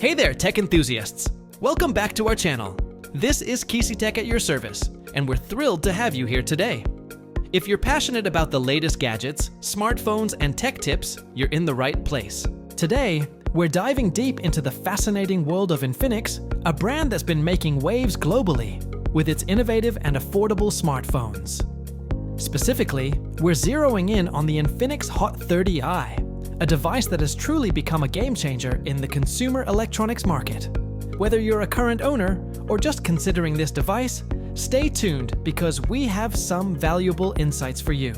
Hey there, tech enthusiasts! Welcome back to our channel. This is Kesey Tech at your service, and we're thrilled to have you here today. If you're passionate about the latest gadgets, smartphones, and tech tips, you're in the right place. Today, we're diving deep into the fascinating world of Infinix, a brand that's been making waves globally with its innovative and affordable smartphones. Specifically, we're zeroing in on the Infinix Hot 30i, a device that has truly become a game changer in the consumer electronics market. Whether you're a current owner or just considering this device, stay tuned because we have some valuable insights for you.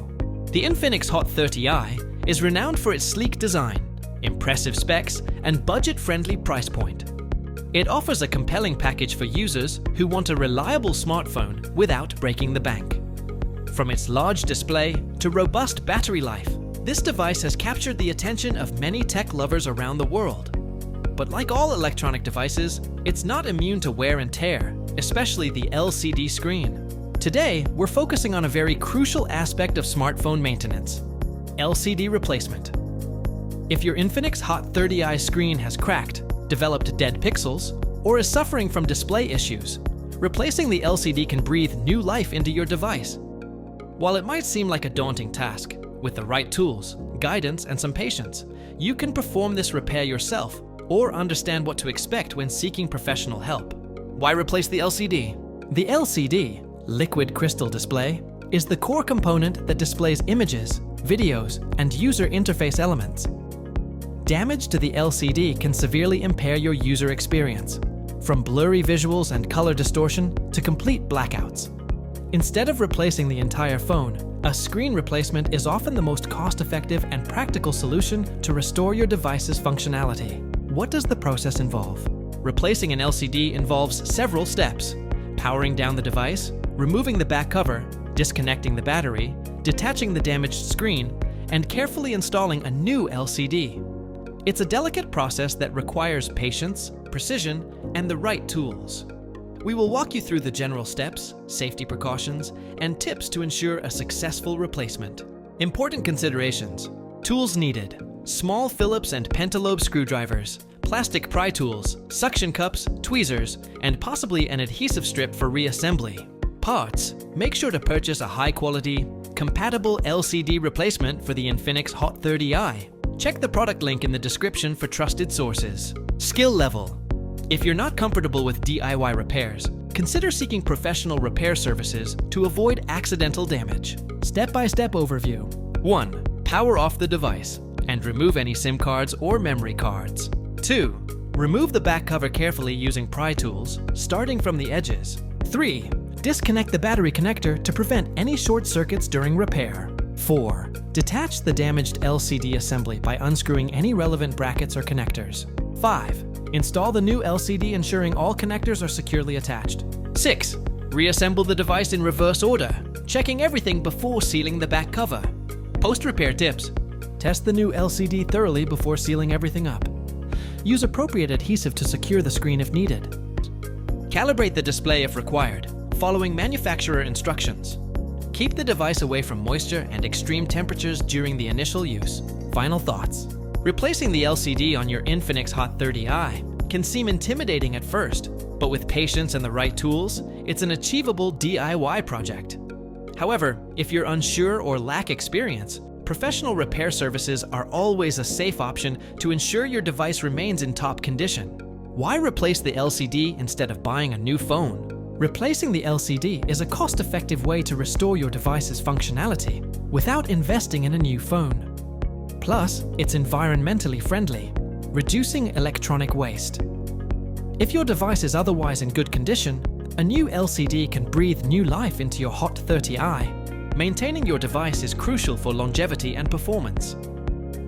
The Infinix Hot 30i is renowned for its sleek design, impressive specs, and budget-friendly price point. It offers a compelling package for users who want a reliable smartphone without breaking the bank. From its large display to robust battery life, this device has captured the attention of many tech lovers around the world. But like all electronic devices, it's not immune to wear and tear, especially the LCD screen. Today, we're focusing on a very crucial aspect of smartphone maintenance: LCD replacement. If your Infinix Hot 30i screen has cracked, developed dead pixels, or is suffering from display issues, replacing the LCD can breathe new life into your device. While it might seem like a daunting task, with the right tools, guidance, and some patience, you can perform this repair yourself or understand what to expect when seeking professional help. Why replace the LCD? The LCD, liquid crystal display, is the core component that displays images, videos, and user interface elements. Damage to the LCD can severely impair your user experience, from blurry visuals and color distortion to complete blackouts. Instead of replacing the entire phone, a screen replacement is often the most cost-effective and practical solution to restore your device's functionality. What does the process involve? Replacing an LCD involves several steps: powering down the device, removing the back cover, disconnecting the battery, detaching the damaged screen, and carefully installing a new LCD. It's a delicate process that requires patience, precision, and the right tools. We will walk you through the general steps, safety precautions, and tips to ensure a successful replacement. Important considerations: tools needed: small Phillips and pentalobe screwdrivers, plastic pry tools, suction cups, tweezers, and possibly an adhesive strip for reassembly. Parts: make sure to purchase a high-quality, compatible LCD replacement for the Infinix Hot 30i. Check the product link in the description for trusted sources. Skill level: if you're not comfortable with DIY repairs, consider seeking professional repair services to avoid accidental damage. Step-by-step overview. 1. Power off the device and remove any SIM cards or memory cards. 2. Remove the back cover carefully using pry tools, starting from the edges. 3. Disconnect the battery connector to prevent any short circuits during repair. 4. Detach the damaged LCD assembly by unscrewing any relevant brackets or connectors. 5. Install the new LCD ensuring all connectors are securely attached. 6. Reassemble the device in reverse order, checking everything before sealing the back cover. Post-repair tips: test the new LCD thoroughly before sealing everything up. Use appropriate adhesive to secure the screen if needed. Calibrate the display if required, following manufacturer instructions. Keep the device away from moisture and extreme temperatures during the initial use. Final thoughts: replacing the LCD on your Infinix Hot 30i can seem intimidating at first, but with patience and the right tools, it's an achievable DIY project. However, if you're unsure or lack experience, professional repair services are always a safe option to ensure your device remains in top condition. Why replace the LCD instead of buying a new phone? Replacing the LCD is a cost-effective way to restore your device's functionality without investing in a new phone. Plus, it's environmentally friendly, reducing electronic waste. If your device is otherwise in good condition, a new LCD can breathe new life into your Hot 30i. Maintaining your device is crucial for longevity and performance.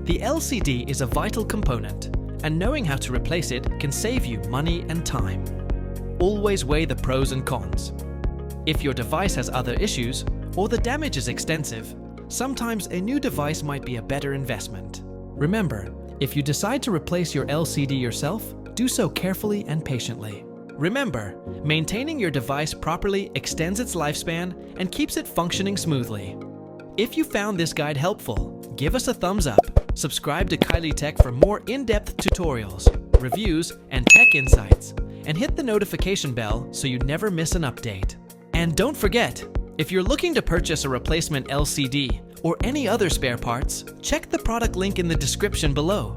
The LCD is a vital component, and knowing how to replace it can save you money and time. Always weigh the pros and cons. If your device has other issues, or the damage is extensive, sometimes a new device might be a better investment. Remember, if you decide to replace your LCD yourself, do so carefully and patiently. Remember, maintaining your device properly extends its lifespan and keeps it functioning smoothly. If you found this guide helpful, give us a thumbs up, subscribe to Kylie Tech for more in-depth tutorials. reviews and tech insights, and hit the notification bell so you never miss an update. And don't forget, if you're looking to purchase a replacement LCD or any other spare parts, check the product link in the description below.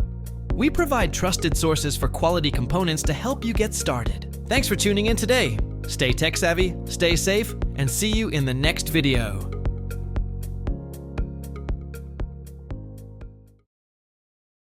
We provide trusted sources for quality components to help you get started. Thanks for tuning in today. Stay tech savvy, stay safe, and see you in the next video.